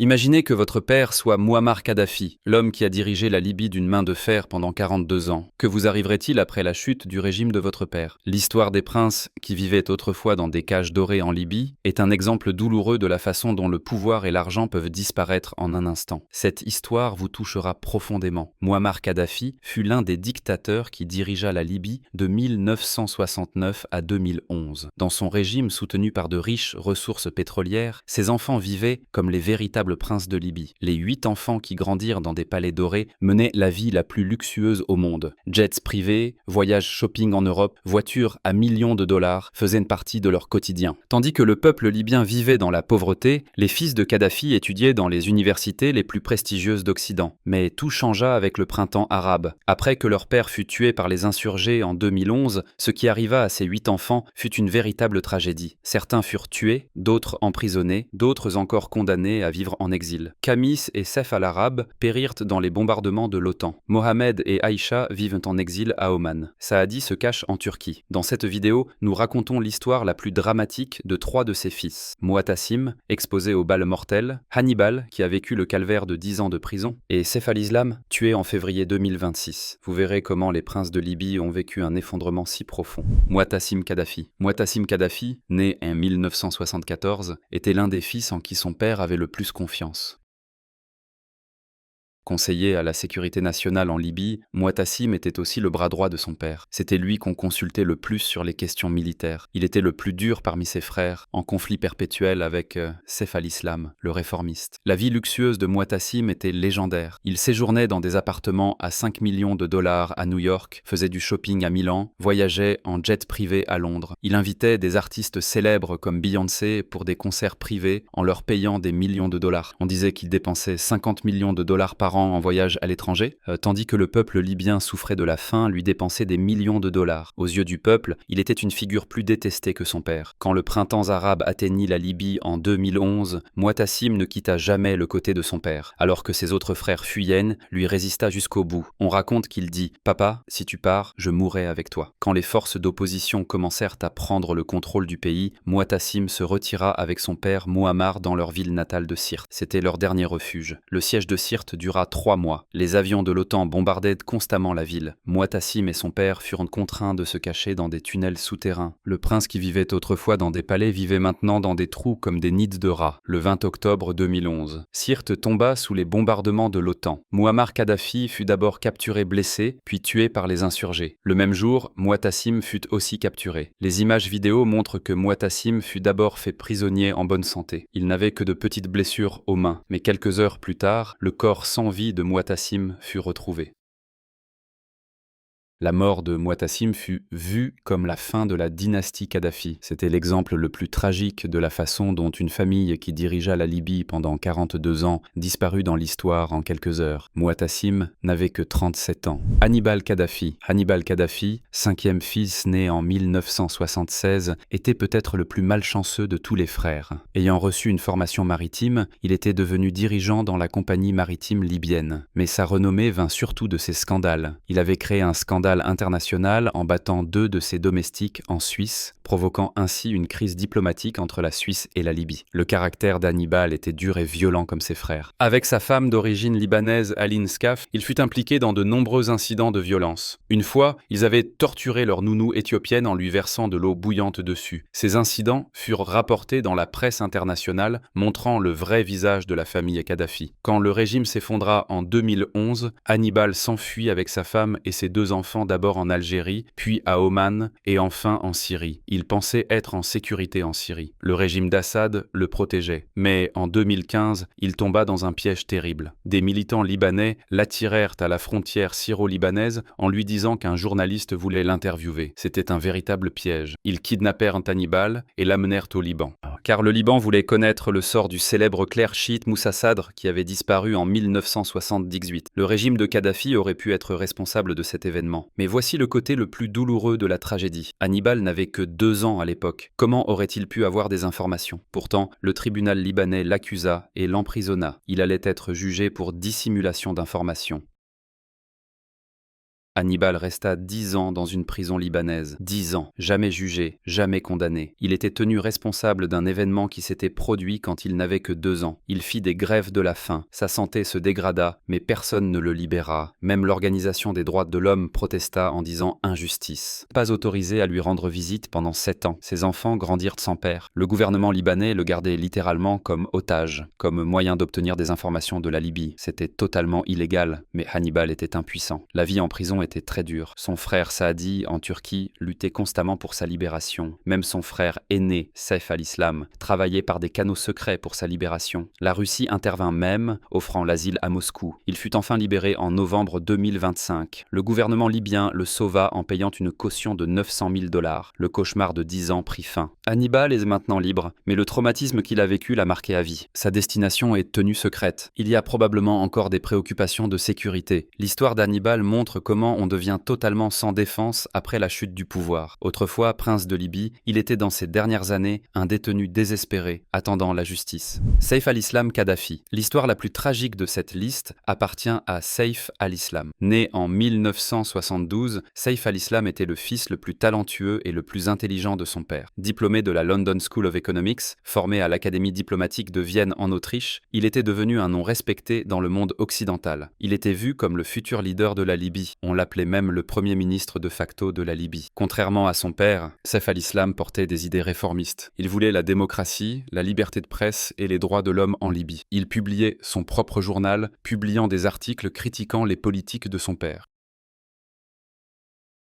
Imaginez que votre père soit Mouammar Kadhafi, l'homme qui a dirigé la Libye d'une main de fer pendant 42 ans. Que vous arriverait-il après la chute du régime de votre père? L'histoire des princes qui vivaient autrefois dans des cages dorées en Libye est un exemple douloureux de la façon dont le pouvoir et l'argent peuvent disparaître en un instant. Cette histoire vous touchera profondément. Mouammar Kadhafi fut l'un des dictateurs qui dirigea la Libye de 1969 à 2011. Dans son régime soutenu par de riches ressources pétrolières, ses enfants vivaient comme les véritables princes de Libye. Les 8 enfants qui grandirent dans des palais dorés menaient la vie la plus luxueuse au monde. Jets privés, voyages shopping en Europe, voitures à millions de dollars faisaient partie de leur quotidien. Tandis que le peuple libyen vivait dans la pauvreté, les fils de Kadhafi étudiaient dans les universités les plus prestigieuses d'Occident. Mais tout changea avec le printemps arabe. Après que leur père fut tué par les insurgés en 2011, ce qui arriva à ces 8 enfants fut une véritable tragédie. Certains furent tués, d'autres emprisonnés, d'autres encore condamnés à vivre en exil. Kamis et Saif al-Arab périrent dans les bombardements de l'OTAN. Mohamed et Aïcha vivent en exil à Oman. Saadi se cache en Turquie. Dans cette vidéo, nous racontons l'histoire la plus dramatique de 3 de ses fils. Muatassim, exposé aux balles mortelles, Hannibal, qui a vécu le calvaire de 10 ans de prison, et Saif al-Islam, tué en février 2026. Vous verrez comment les princes de Libye ont vécu un effondrement si profond. Muatassim Kadhafi. Muatassim Kadhafi, né en 1974, était l'un des fils en qui son père avait le plus confiance. Conseiller à la sécurité nationale en Libye, Muatassim était aussi le bras droit de son père. C'était lui qu'on consultait le plus sur les questions militaires. Il était le plus dur parmi ses frères, en conflit perpétuel avec Saif al-Islam, le réformiste. La vie luxueuse de Muatassim était légendaire. Il séjournait dans des appartements à 5 millions de dollars à New York, faisait du shopping à Milan, voyageait en jet privé à Londres. Il invitait des artistes célèbres comme Beyoncé pour des concerts privés en leur payant des millions de dollars. On disait qu'il dépensait 50 millions de dollars par an en voyage à l'étranger, tandis que le peuple libyen souffrait de la faim, lui dépensait des millions de dollars. Aux yeux du peuple, il était une figure plus détestée que son père. Quand le printemps arabe atteignit la Libye en 2011, Muatassim ne quitta jamais le côté de son père. Alors que ses autres frères fuyaient, lui résista jusqu'au bout. On raconte qu'il dit « Papa, si tu pars, je mourrai avec toi ». Quand les forces d'opposition commencèrent à prendre le contrôle du pays, Muatassim se retira avec son père Mouammar dans leur ville natale de Sirte. C'était leur dernier refuge. Le siège de Sirte dura 3 mois. Les avions de l'OTAN bombardaient constamment la ville. Muatassim et son père furent contraints de se cacher dans des tunnels souterrains. Le prince qui vivait autrefois dans des palais vivait maintenant dans des trous comme des nids de rats. Le 20 octobre 2011, Sirte tomba sous les bombardements de l'OTAN. Mouammar Kadhafi fut d'abord capturé blessé, puis tué par les insurgés. Le même jour, Muatassim fut aussi capturé. Les images vidéo montrent que Muatassim fut d'abord fait prisonnier en bonne santé. Il n'avait que de petites blessures aux mains, mais quelques heures plus tard, le corps sans vie de Muatassim fut retrouvé. La mort de Muatassim fut vue comme la fin de la dynastie Kadhafi. C'était l'exemple le plus tragique de la façon dont une famille qui dirigea la Libye pendant 42 ans disparut dans l'histoire en quelques heures. Muatassim n'avait que 37 ans. Hannibal Kadhafi. Hannibal Kadhafi, 5e fils né en 1976, était peut-être le plus malchanceux de tous les frères. Ayant reçu une formation maritime, il était devenu dirigeant dans la compagnie maritime libyenne. Mais sa renommée vint surtout de ses scandales. Il avait créé un scandale international en battant 2 de ses domestiques en Suisse, provoquant ainsi une crise diplomatique entre la Suisse et la Libye. Le caractère d'Hannibal était dur et violent comme ses frères. Avec sa femme d'origine libanaise Aline Skaf, il fut impliqué dans de nombreux incidents de violence. Une fois, ils avaient torturé leur nounou éthiopienne en lui versant de l'eau bouillante dessus. Ces incidents furent rapportés dans la presse internationale, montrant le vrai visage de la famille Kadhafi. Quand le régime s'effondra en 2011, Hannibal s'enfuit avec sa femme et ses 2 enfants d'abord en Algérie, puis à Oman et enfin en Syrie. Il pensait être en sécurité en Syrie. Le régime d'Assad le protégeait. Mais en 2015, il tomba dans un piège terrible. Des militants libanais l'attirèrent à la frontière syro-libanaise en lui disant qu'un journaliste voulait l'interviewer. C'était un véritable piège. Ils kidnappèrent Hannibal et l'amenèrent au Liban. Car le Liban voulait connaître le sort du célèbre clerc chiite Moussa Sadr qui avait disparu en 1978. Le régime de Kadhafi aurait pu être responsable de cet événement. Mais voici le côté le plus douloureux de la tragédie. Hannibal n'avait que 2 ans à l'époque. Comment aurait-il pu avoir des informations? Pourtant, le tribunal libanais l'accusa et l'emprisonna. Il allait être jugé pour dissimulation d'informations. Hannibal resta 10 ans dans une prison libanaise. 10 ans, jamais jugé, jamais condamné. Il était tenu responsable d'un événement qui s'était produit quand il n'avait que 2 ans. Il fit des grèves de la faim. Sa santé se dégrada, mais personne ne le libéra. Même l'Organisation des droits de l'homme protesta en disant injustice. Pas autorisé à lui rendre visite pendant 7 ans. Ses enfants grandirent sans père. Le gouvernement libanais le gardait littéralement comme otage, comme moyen d'obtenir des informations de la Libye. C'était totalement illégal, mais Hannibal était impuissant. La vie en prison était très dure. Son frère Saadi, en Turquie, luttait constamment pour sa libération. Même son frère aîné, Saif al-Islam, travaillait par des canaux secrets pour sa libération. La Russie intervint même, offrant l'asile à Moscou. Il fut enfin libéré en novembre 2025. Le gouvernement libyen le sauva en payant une caution de 900 000 $. Le cauchemar de 10 ans prit fin. Hannibal est maintenant libre, mais le traumatisme qu'il a vécu l'a marqué à vie. Sa destination est tenue secrète. Il y a probablement encore des préoccupations de sécurité. L'histoire d'Hannibal montre comment on devient totalement sans défense après la chute du pouvoir. Autrefois prince de Libye, il était dans ses dernières années un détenu désespéré, attendant la justice. Saif al-Islam Kadhafi. L'histoire la plus tragique de cette liste appartient à Saif al-Islam. Né en 1972, Saif al-Islam était le fils le plus talentueux et le plus intelligent de son père. Diplômé de la London School of Economics, formé à l'Académie diplomatique de Vienne en Autriche, il était devenu un nom respecté dans le monde occidental. Il était vu comme le futur leader de la Libye. On l'appelait même le premier ministre de facto de la Libye. Contrairement à son père, Saif al-Islam portait des idées réformistes. Il voulait la démocratie, la liberté de presse et les droits de l'homme en Libye. Il publiait son propre journal, publiant des articles critiquant les politiques de son père.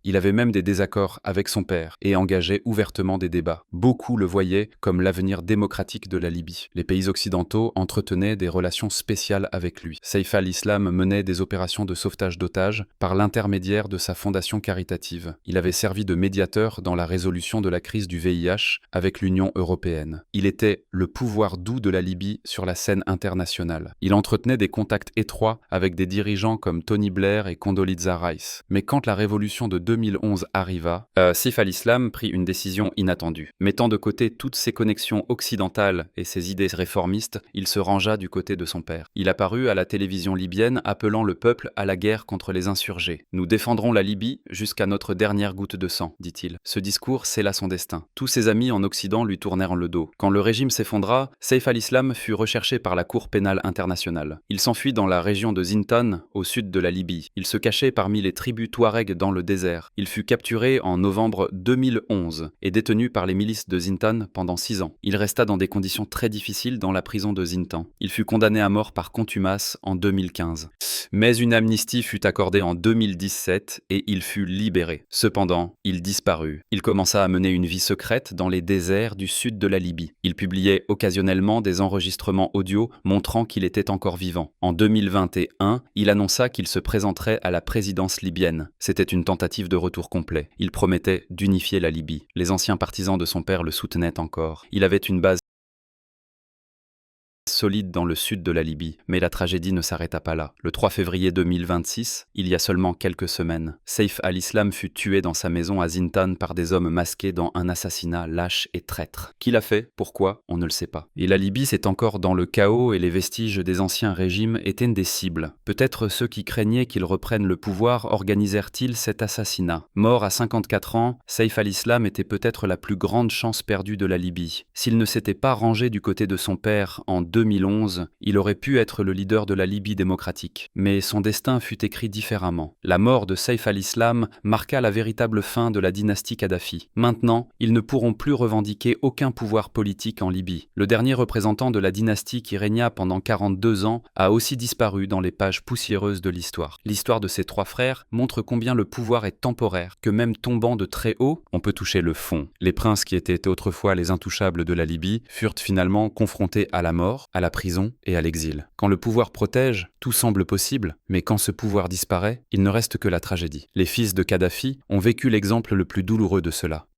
Il avait même des désaccords avec son père et engageait ouvertement des débats. Beaucoup le voyaient comme l'avenir démocratique de la Libye. Les pays occidentaux entretenaient des relations spéciales avec lui. Saif al-Islam menait des opérations de sauvetage d'otages par l'intermédiaire de sa fondation caritative. Il avait servi de médiateur dans la résolution de la crise du VIH avec l'Union européenne. Il était le pouvoir doux de la Libye sur la scène internationale. Il entretenait des contacts étroits avec des dirigeants comme Tony Blair et Condoleezza Rice. Mais quand la révolution de 2011 arriva, Saif al-Islam prit une décision inattendue. Mettant de côté toutes ses connexions occidentales et ses idées réformistes, il se rangea du côté de son père. Il apparut à la télévision libyenne appelant le peuple à la guerre contre les insurgés. « Nous défendrons la Libye jusqu'à notre dernière goutte de sang », dit-il. Ce discours scella son destin. Tous ses amis en Occident lui tournèrent le dos. Quand le régime s'effondra, Saif al-Islam fut recherché par la Cour pénale internationale. Il s'enfuit dans la région de Zintan, au sud de la Libye. Il se cachait parmi les tribus Touaregs dans le désert. Il fut capturé en novembre 2011 et détenu par les milices de Zintan pendant 6 ans. Il resta dans des conditions très difficiles dans la prison de Zintan. Il fut condamné à mort par contumace en 2015. Mais une amnistie fut accordée en 2017 et il fut libéré. Cependant, il disparut. Il commença à mener une vie secrète dans les déserts du sud de la Libye. Il publiait occasionnellement des enregistrements audio montrant qu'il était encore vivant. En 2021, il annonça qu'il se présenterait à la présidence libyenne. C'était une tentative de retour complet. Il promettait d'unifier la Libye. Les anciens partisans de son père le soutenaient encore. Il avait une base solide dans le sud de la Libye, mais la tragédie ne s'arrêta pas là. Le 3 février 2026, il y a seulement quelques semaines, Saif al-Islam fut tué dans sa maison à Zintan par des hommes masqués dans un assassinat lâche et traître. Qui l'a fait? Pourquoi? On ne le sait pas. Et la Libye, c'est encore dans le chaos et les vestiges des anciens régimes étaient des cibles. Peut-être ceux qui craignaient qu'il reprenne le pouvoir organisèrent-ils cet assassinat. Mort à 54 ans, Saif al-Islam était peut-être la plus grande chance perdue de la Libye. S'il ne s'était pas rangé du côté de son père en 2011, il aurait pu être le leader de la Libye démocratique. Mais son destin fut écrit différemment. La mort de Saif al-Islam marqua la véritable fin de la dynastie Kadhafi. Maintenant, ils ne pourront plus revendiquer aucun pouvoir politique en Libye. Le dernier représentant de la dynastie qui régna pendant 42 ans a aussi disparu dans les pages poussiéreuses de l'histoire. L'histoire de ces 3 frères montre combien le pouvoir est temporaire, que même tombant de très haut, on peut toucher le fond. Les princes qui étaient autrefois les intouchables de la Libye furent finalement confrontés à la mort, à la prison et à l'exil. Quand le pouvoir protège, tout semble possible, mais quand ce pouvoir disparaît, il ne reste que la tragédie. Les fils de Kadhafi ont vécu l'exemple le plus douloureux de cela.